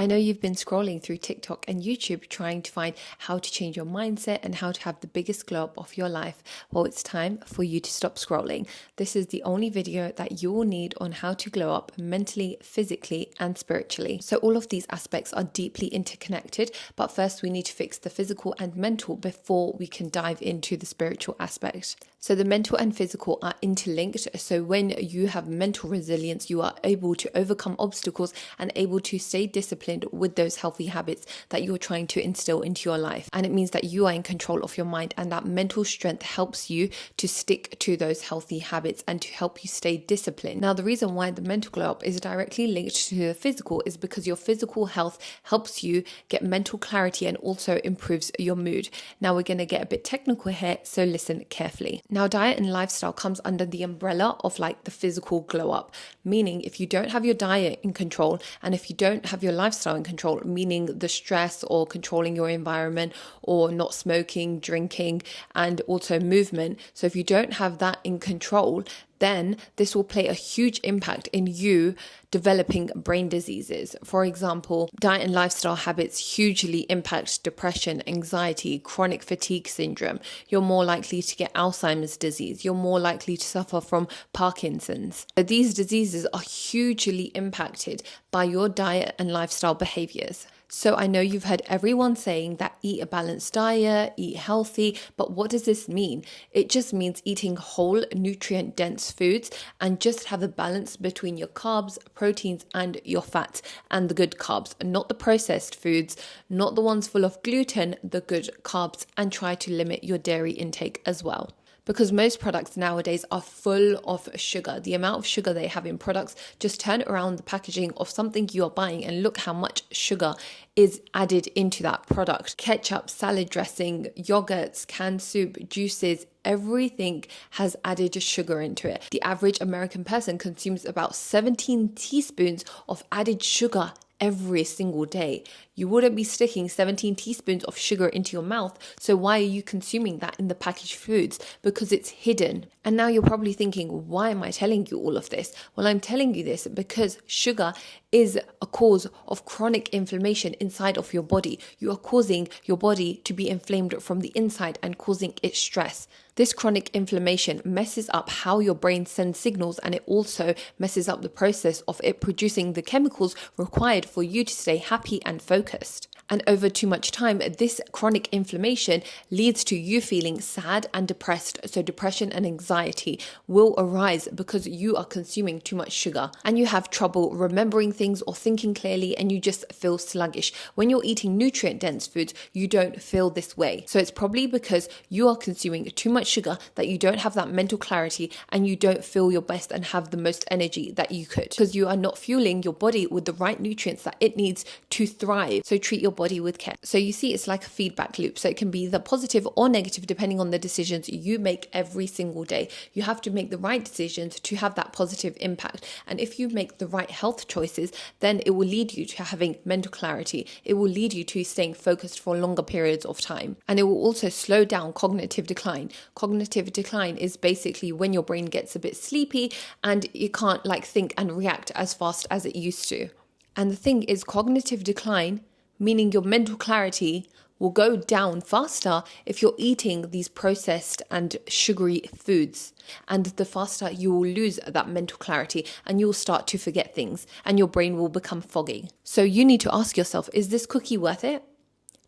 I know you've been scrolling through TikTok and YouTube trying to find how to change your mindset and how to have the biggest glow up of your life. Well, it's time for you to stop scrolling. This is the only video that you will need on how to glow up mentally, physically, and spiritually. So all of these aspects are deeply interconnected, but first we need to fix the physical and mental before we can dive into the spiritual aspect. So the mental and physical are interlinked. So when you have mental resilience, you are able to overcome obstacles and able to stay disciplined with those healthy habits that you're trying to instill into your life. And it means that you are in control of your mind, and that mental strength helps you to stick to those healthy habits and to help you stay disciplined. Now, the reason why the mental glow up is directly linked to the physical is because your physical health helps you get mental clarity and also improves your mood. Now we're going to get a bit technical here, so listen carefully. Now, diet and lifestyle comes under the umbrella of like the physical glow up, meaning if you don't have your diet in control and if you don't have your lifestyle in control, meaning the stress or controlling your environment or not smoking, drinking, and also movement. So if you don't have that in control, then this will play a huge impact in you developing brain diseases. For example, diet and lifestyle habits hugely impact depression, anxiety, chronic fatigue syndrome. You're more likely to get Alzheimer's disease. You're more likely to suffer from Parkinson's. So these diseases are hugely impacted by your diet and lifestyle behaviors. So I know you've heard everyone saying that eat a balanced diet, eat healthy, but what does this mean? It just means eating whole, nutrient-dense foods and just have a balance between your carbs, proteins, and your fats, and the good carbs, not the processed foods, not the ones full of gluten, the good carbs, and try to limit your dairy intake as well. Because most products nowadays are full of sugar. The amount of sugar they have in products, just turn around the packaging of something you are buying and look how much sugar is added into that product. Ketchup, salad dressing, yogurts, canned soup, juices, everything has added sugar into it. The average American person consumes about 17 teaspoons of added sugar every single day. You wouldn't be sticking 17 teaspoons of sugar into your mouth, so why are you consuming that in the packaged foods? Because it's hidden. And now you're probably thinking, why am I telling you all of this? Well, I'm telling you this because sugar is a cause of chronic inflammation inside of your body. You are causing your body to be inflamed from the inside and causing it stress. This chronic inflammation messes up how your brain sends signals, and it also messes up the process of it producing the chemicals required for you to stay happy and focused. And over too much time, this chronic inflammation leads to you feeling sad and depressed. So depression and anxiety will arise because you are consuming too much sugar and you have trouble remembering things or thinking clearly, and you just feel sluggish. When you're eating nutrient-dense foods, you don't feel this way. So it's probably because you are consuming too much sugar that you don't have that mental clarity and you don't feel your best and have the most energy that you could, because you are not fueling your body with the right nutrients that it needs to thrive. So treat your body with care. So you see, it's like a feedback loop. So it can be either positive or negative depending on the decisions you make every single day. You have to make the right decisions to have that positive impact. And if you make the right health choices, then it will lead you to having mental clarity. It will lead you to staying focused for longer periods of time. And it will also slow down cognitive decline. Cognitive decline is basically when your brain gets a bit sleepy and you can't think and react as fast as it used to. And the thing is, cognitive decline, meaning your mental clarity, will go down faster if you're eating these processed and sugary foods. And the faster you will lose that mental clarity and you'll start to forget things and your brain will become foggy. So you need to ask yourself, is this cookie worth it?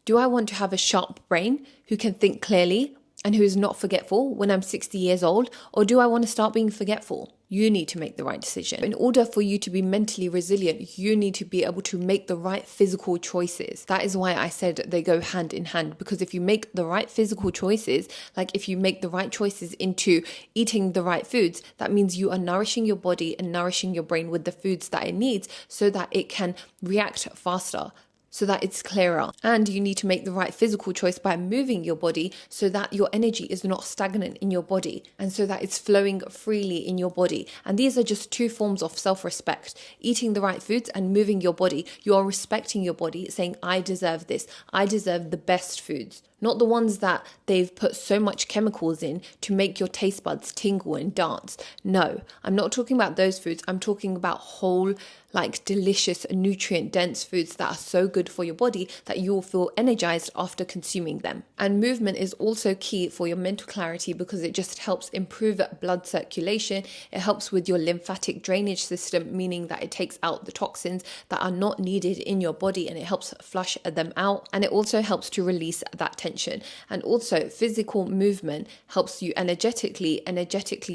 Do I want to have a sharp brain who can think clearly and who is not forgetful when I'm 60 years old? Or do I want to start being forgetful? You need to make the right decision. In order for you to be mentally resilient, you need to be able to make the right physical choices. That is why I said they go hand in hand, because if you make the right physical choices, like if you make the right choices into eating the right foods, that means you are nourishing your body and nourishing your brain with the foods that it needs so that it can react faster, so that it's clearer. And you need to make the right physical choice by moving your body so that your energy is not stagnant in your body and so that it's flowing freely in your body. And these are just two forms of self-respect. Eating the right foods and moving your body. You are respecting your body, saying, I deserve this. I deserve the best foods, not the ones that they've put so much chemicals in to make your taste buds tingle and dance. No, I'm not talking about those foods. I'm talking about whole, like delicious, nutrient dense foods that are so good for your body that you will feel energized after consuming them. And movement is also key for your mental clarity because it just helps improve blood circulation. It helps with your lymphatic drainage system, meaning that it takes out the toxins that are not needed in your body and it helps flush them out. And it also helps to release that tension. And also physical movement helps you energetically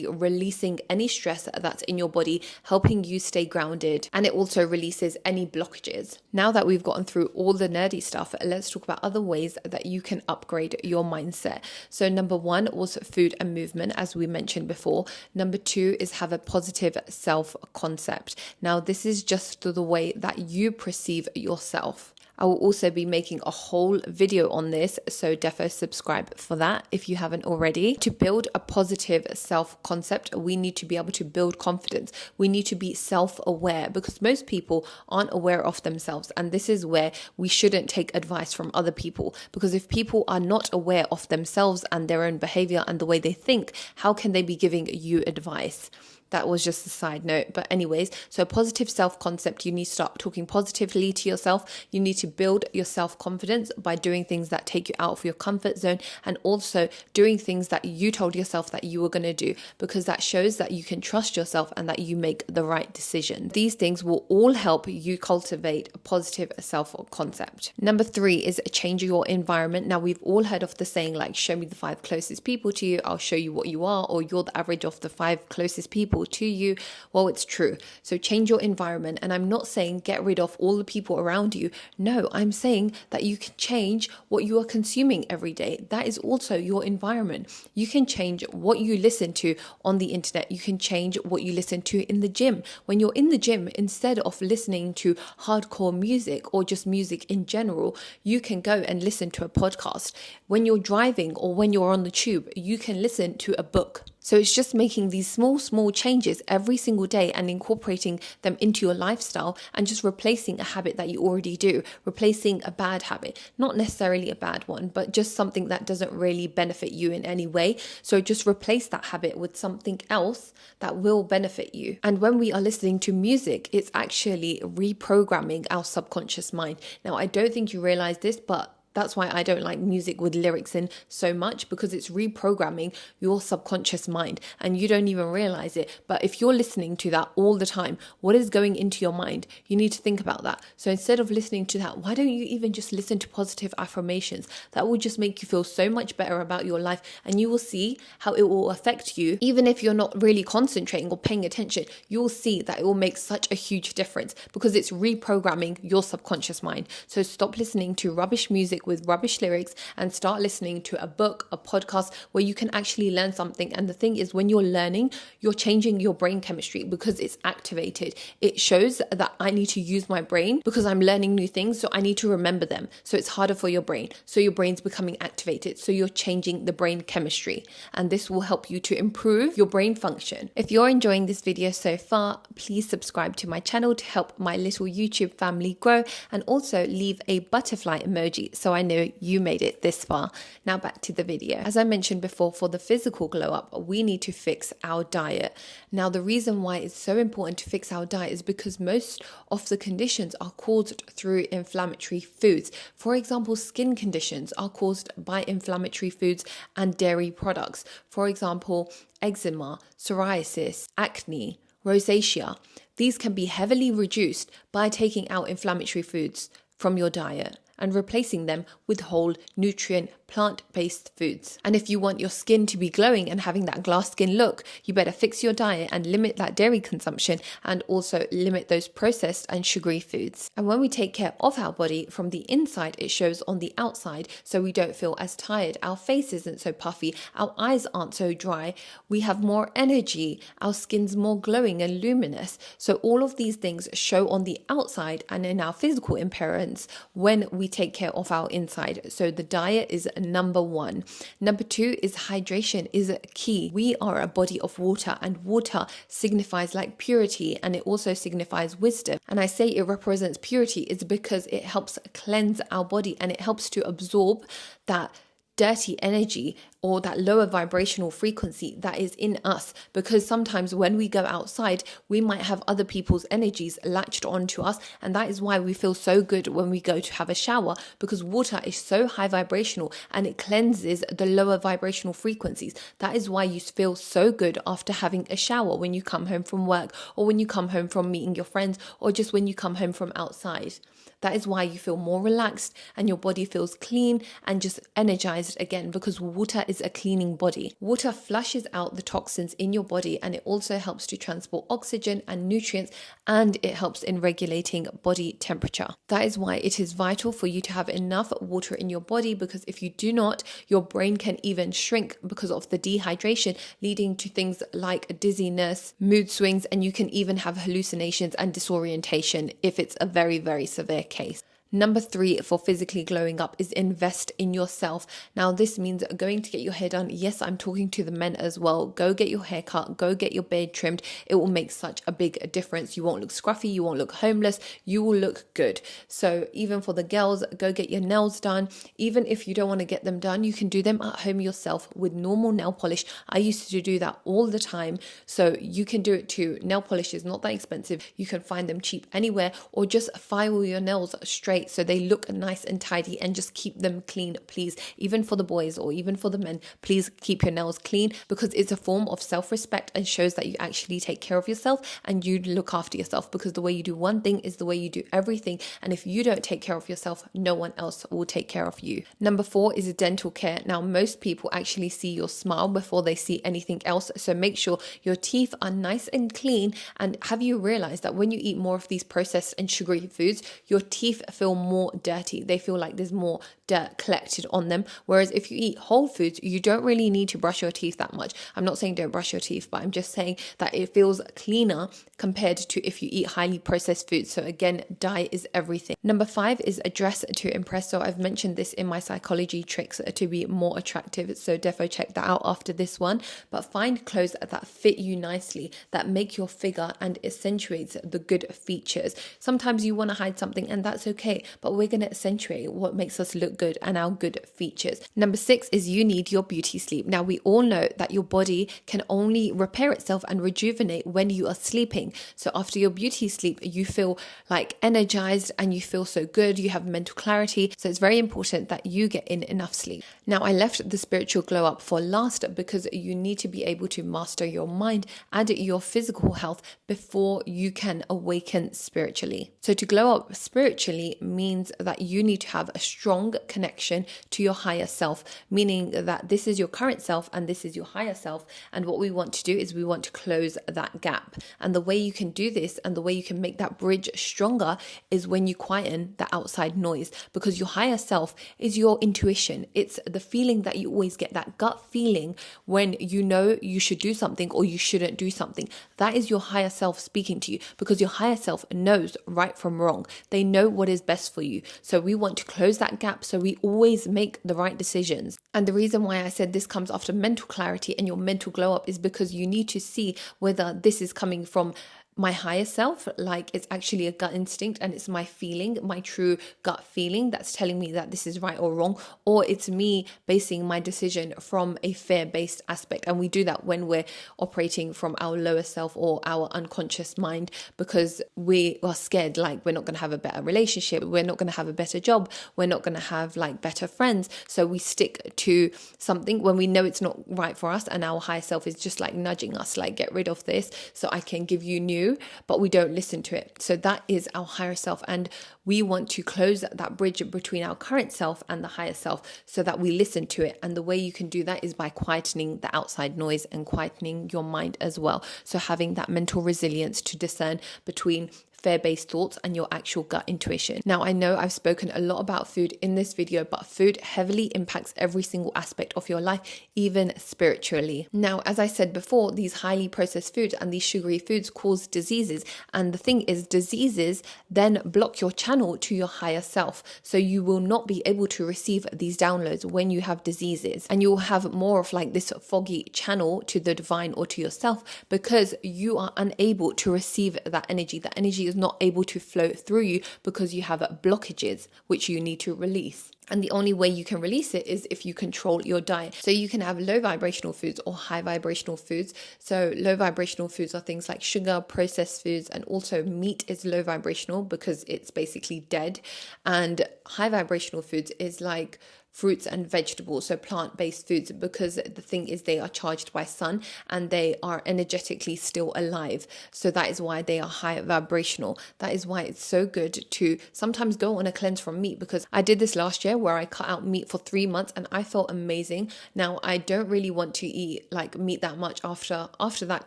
releasing any stress that's in your body, helping you stay grounded. And it also releases any blockages. Now that we've gotten through all the nerdy stuff, let's talk about other ways that you can upgrade your mindset. So number one was food and movement, as we mentioned before. Number two is have a positive self-concept. Now this is just the way that you perceive yourself. I will also be making a whole video on this, so defo subscribe for that if you haven't already. To build a positive self-concept, we need to be able to build confidence. We need to be self-aware because most people aren't aware of themselves, and this is where we shouldn't take advice from other people, because if people are not aware of themselves and their own behavior and the way they think, how can they be giving you advice? That was just a side note. But anyways, so positive self-concept, you need to start talking positively to yourself. You need to build your self-confidence by doing things that take you out of your comfort zone and also doing things that you told yourself that you were going to do, because that shows that you can trust yourself and that you make the right decision. These things will all help you cultivate a positive self-concept. Number three is change your environment. Now we've all heard of the saying like, show me the 5 closest people to you, I'll show you what you are, or you're the average of the 5 closest people to you. Well, it's true. So change your environment. And I'm not saying get rid of all the people around you. No, I'm saying that you can change what you are consuming every day. That is also your environment. You can change what you listen to on the internet. You can change what you listen to in the gym. When you're in the gym, instead of listening to hardcore music or just music in general, you can go and listen to a podcast. When you're driving or when you're on the tube, you can listen to a book. So it's just making these small changes every single day and incorporating them into your lifestyle and just replacing a habit that you already do, replacing a bad habit, not necessarily a bad one, but just something that doesn't really benefit you in any way. So just replace that habit with something else that will benefit you. And when we are listening to music, it's actually reprogramming our subconscious mind. Now, I don't think you realize this, but that's why I don't like music with lyrics in so much, because it's reprogramming your subconscious mind and you don't even realize it. But if you're listening to that all the time, what is going into your mind? You need to think about that. So instead of listening to that, why don't you even just listen to positive affirmations? That will just make you feel so much better about your life, and you will see how it will affect you. Even if you're not really concentrating or paying attention, you will see that it will make such a huge difference because it's reprogramming your subconscious mind. So stop listening to rubbish music with rubbish lyrics and start listening to a book, a podcast where you can actually learn something. And the thing is, when you're learning, you're changing your brain chemistry because it's activated. It shows that I need to use my brain because I'm learning new things, so I need to remember them. So it's harder for your brain. So your brain's becoming activated. So you're changing the brain chemistry, and this will help you to improve your brain function. If you're enjoying this video so far, please subscribe to my channel to help my little YouTube family grow, and also leave a butterfly emoji so I know you made it this far. Now back to the video. As I mentioned before, for the physical glow up, we need to fix our diet. Now the reason why it's so important to fix our diet is because most of the conditions are caused through inflammatory foods. For example, skin conditions are caused by inflammatory foods and dairy products. For example, eczema, psoriasis, acne, rosacea. These can be heavily reduced by taking out inflammatory foods from your diet and replacing them with whole, nutrient, plant-based foods. And if you want your skin to be glowing and having that glass skin look, you better fix your diet and limit that dairy consumption, and also limit those processed and sugary foods. And when we take care of our body from the inside, it shows on the outside, so we don't feel as tired. Our face isn't so puffy, our eyes aren't so dry, we have more energy, our skin's more glowing and luminous. So all of these things show on the outside and in our physical appearance when we take care of our inside. So the diet is number one. Number two is hydration is key. We are a body of water, and water signifies like purity, and it also signifies wisdom. And I say it represents purity is because it helps cleanse our body and it helps to absorb that dirty energy or that lower vibrational frequency that is in us, because sometimes when we go outside we might have other people's energies latched onto us, and that is why we feel so good when we go to have a shower, because water is so high vibrational and it cleanses the lower vibrational frequencies. That is why you feel so good after having a shower when you come home from work, or when you come home from meeting your friends, or just when you come home from outside. That is why you feel more relaxed and your body feels clean and just energized again, because water is a cleaning body. Water flushes out the toxins in your body, and it also helps to transport oxygen and nutrients, and it helps in regulating body temperature. That is why it is vital for you to have enough water in your body, because if you do not, your brain can even shrink because of the dehydration, leading to things like dizziness, mood swings, and you can even have hallucinations and disorientation if it's a very, very severe case. Number 3 for physically glowing up is invest in yourself. Now, this means going to get your hair done. Yes, I'm talking to the men as well. Go get your hair cut, go get your beard trimmed. It will make such a big difference. You won't look scruffy, you won't look homeless, you will look good. So even for the girls, go get your nails done. Even if you don't want to get them done, you can do them at home yourself with normal nail polish. I used to do that all the time. So you can do it too. Nail polish is not that expensive. You can find them cheap anywhere, or just file your nails straight so they look nice and tidy, and just keep them clean, please. Even for the boys or even for the men, please keep your nails clean, because it's a form of self-respect and shows that you actually take care of yourself and you look after yourself, because the way you do one thing is the way you do everything, and if you don't take care of yourself, no one else will take care of you. Number 4 is dental care. Now, most people actually see your smile before they see anything else, so make sure your teeth are nice and clean. And have you realized that when you eat more of these processed and sugary foods, your teeth feel more dirty? They feel like there's more dirt collected on them. Whereas if you eat whole foods, you don't really need to brush your teeth that much. I'm not saying don't brush your teeth, but I'm just saying that it feels cleaner compared to if you eat highly processed foods. So again, diet is everything. Number 5 is dress to impress. So I've mentioned this in my psychology tricks to be more attractive. So defo check that out after this one. But find clothes that fit you nicely, that make your figure and accentuates the good features. Sometimes you want to hide something, and that's okay, but we're going to accentuate what makes us look good and our good features. Number 6 is you need your beauty sleep. Now, we all know that your body can only repair itself and rejuvenate when you are sleeping. So after your beauty sleep, you feel like energized and you feel so good, you have mental clarity. So it's very important that you get in enough sleep. Now, I left the spiritual glow up for last, because you need to be able to master your mind and your physical health before you can awaken spiritually. So to glow up spiritually means that you need to have a strong connection to your higher self, meaning that this is your current self and this is your higher self. And what we want to do is we want to close that gap. And the way you can do this and the way you can make that bridge stronger is when you quieten the outside noise, because your higher self is your intuition. It's the feeling that you always get, that gut feeling when you know you should do something or you shouldn't do something. That is your higher self speaking to you, because your higher self knows right from wrong. They know what is best for you. So we want to close that gap so we always make the right decisions. And the reason why I said this comes after mental clarity and your mental glow up is because you need to see whether this is coming from my higher self, like it's actually a gut instinct and it's my feeling, my true gut feeling that's telling me that this is right or wrong, or it's me basing my decision from a fear-based aspect. And we do that when we're operating from our lower self or our unconscious mind, because we are scared, like we're not going to have a better relationship, we're not going to have a better job, we're not going to have like better friends. So we stick to something when we know it's not right for us, and our higher self is just like nudging us, like get rid of this so I can give you new, but we don't listen to it. So that is our higher self, and we want to close that bridge between our current self and the higher self so that we listen to it. And the way you can do that is by quietening the outside noise and quietening your mind as well. So having that mental resilience to discern between fear-based thoughts and your actual gut intuition. Now, I know I've spoken a lot about food in this video, but food heavily impacts every single aspect of your life, even spiritually. Now, as I said before, these highly processed foods and these sugary foods cause diseases. And the thing is, diseases then block your channel to your higher self. So you will not be able to receive these downloads when you have diseases. And you'll have more of like this foggy channel to the divine or to yourself, because you are unable to receive that energy. That energy is not able to flow through you because you have blockages which you need to release. And the only way you can release it is if you control your diet. So you can have low vibrational foods or high vibrational foods. So low vibrational foods are things like sugar, processed foods, and also meat is low vibrational because it's basically dead. And high vibrational foods is like fruits and vegetables, so plant-based foods, because the thing is they are charged by sun and they are energetically still alive. So that is why they are high vibrational. That is why it's so good to sometimes go on a cleanse from meat, because I did this last year where I cut out meat for 3 months and I felt amazing. Now I don't really want to eat like meat that much after that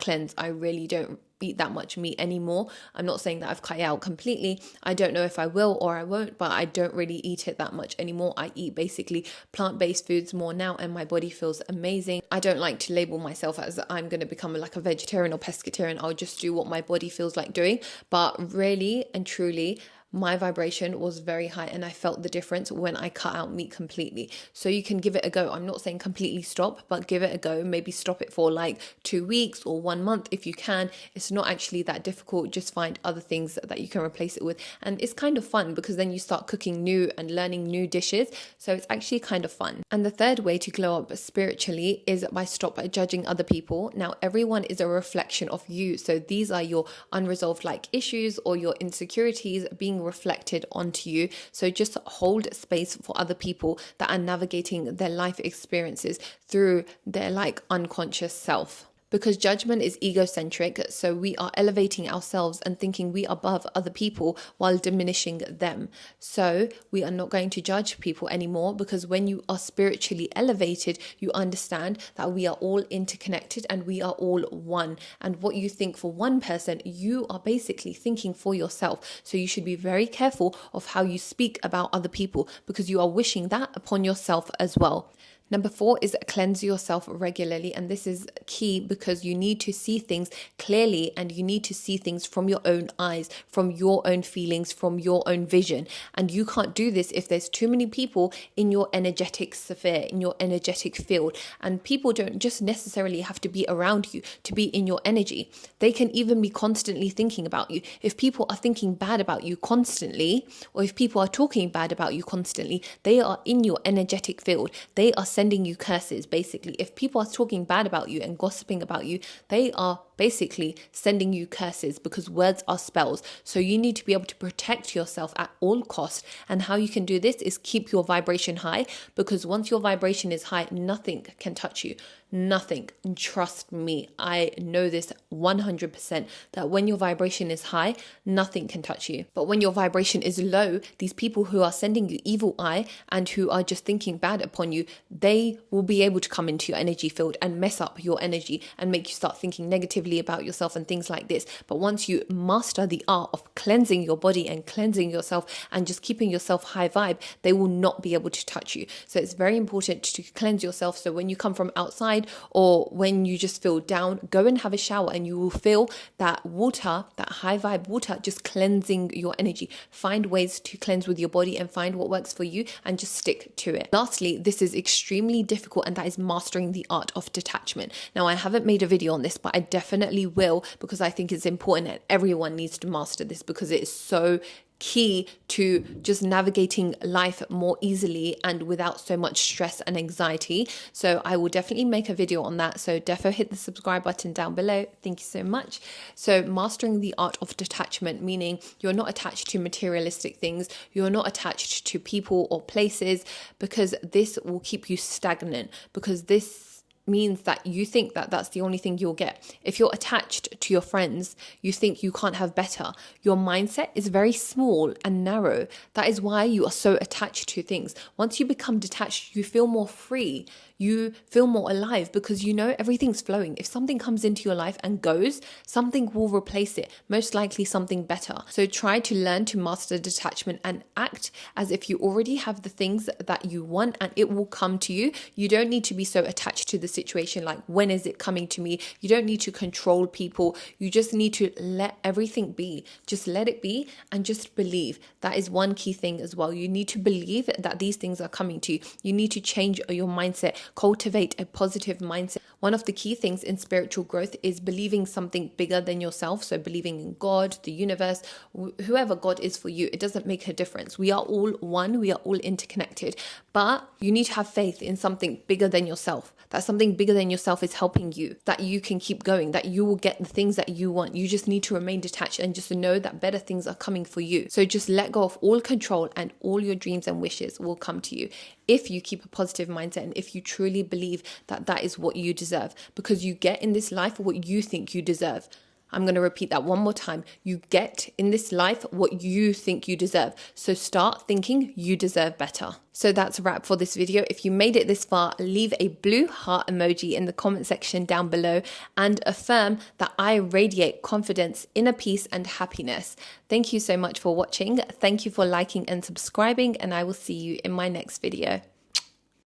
cleanse. I really don't eat that much meat anymore. I'm not saying that I've cut it out completely. I don't know if I will or I won't, but I don't really eat it that much anymore. I eat basically plant-based foods more now and my body feels amazing. I don't like to label myself as I'm going to become like a vegetarian or pescatarian. I'll just do what my body feels like doing. But really and truly, my vibration was very high and I felt the difference when I cut out meat completely. So you can give it a go. I'm not saying completely stop, but give it a go. Maybe stop it for like 2 weeks or 1 month if you can. It's not actually that difficult. Just find other things that you can replace it with. And it's kind of fun because then you start cooking new and learning new dishes. So it's actually kind of fun. And the third way to glow up spiritually is by stop judging other people. Now, everyone is a reflection of you. So these are your unresolved like issues or your insecurities being reflected onto you. So just hold space for other people that are navigating their life experiences through their like unconscious self. Because judgment is egocentric, so we are elevating ourselves and thinking we are above other people while diminishing them. So we are not going to judge people anymore, because when you are spiritually elevated, you understand that we are all interconnected and we are all one. And what you think for one person, you are basically thinking for yourself. So you should be very careful of how you speak about other people, because you are wishing that upon yourself as well. Number 4 is cleanse yourself regularly. And this is key because you need to see things clearly and you need to see things from your own eyes, from your own feelings, from your own vision. And you can't do this if there's too many people in your energetic sphere, in your energetic field. And people don't just necessarily have to be around you to be in your energy. They can even be constantly thinking about you. If people are thinking bad about you constantly, or if people are talking bad about you constantly, they are in your energetic field. They are sending you curses, basically. If people are talking bad about you and gossiping about you, they are basically sending you curses, because words are spells. So you need to be able to protect yourself at all costs. And how you can do this is keep your vibration high, because once your vibration is high, nothing can touch you. Nothing. And trust me, I know this 100%, that when your vibration is high, nothing can touch you. But when your vibration is low, these people who are sending you evil eye and who are just thinking bad upon you, they will be able to come into your energy field and mess up your energy and make you start thinking negatively about yourself and things like this. But once you master the art of cleansing your body and cleansing yourself and just keeping yourself high vibe, they will not be able to touch you. So it's very important to cleanse yourself. So when you come from outside or when you just feel down, go and have a shower and you will feel that water, that high vibe water, just cleansing your energy. Find ways to cleanse with your body and find what works for you and just stick to it. Lastly, this is extremely difficult, and that is mastering the art of detachment. Now, I haven't made a video on this, but I definitely will, because I think it's important and everyone needs to master this, because it is so key to just navigating life more easily and without so much stress and anxiety. So I will definitely make a video on that. So defo hit the subscribe button down below. Thank you so much. So mastering the art of detachment, meaning you're not attached to materialistic things. You're not attached to people or places, because this will keep you stagnant, because this means that you think that that's the only thing you'll get. If you're attached to your friends, you think you can't have better. Your mindset is very small and narrow. That is why you are so attached to things. Once you become detached, you feel more free. You feel more alive, because you know everything's flowing. If something comes into your life and goes, something will replace it, most likely something better. So try to learn to master detachment and act as if you already have the things that you want and it will come to you. You don't need to be so attached to the situation, like when is it coming to me? You don't need to control people. You just need to let everything be. Just let it be and just believe. That is one key thing as well. You need to believe that these things are coming to you. You need to change your mindset. Cultivate a positive mindset. One of the key things in spiritual growth is believing something bigger than yourself. So believing in God, the universe, whoever God is for you. It doesn't make a difference. We are all one. We are all interconnected. But you need to have faith in something bigger than yourself. That something bigger than yourself is helping you, that you can keep going, that you will get the things that you want. You just need to remain detached and just know that better things are coming for you. So just let go of all control and all your dreams and wishes will come to you if you keep a positive mindset and if you truly believe that that is what you deserve, because you get in this life what you think you deserve. I'm going to repeat that one more time. You get in this life what you think you deserve. So start thinking you deserve better. So that's a wrap for this video. If you made it this far, leave a blue heart emoji in the comment section down below and affirm that I radiate confidence, inner peace, and happiness. Thank you so much for watching. Thank you for liking and subscribing, and I will see you in my next video.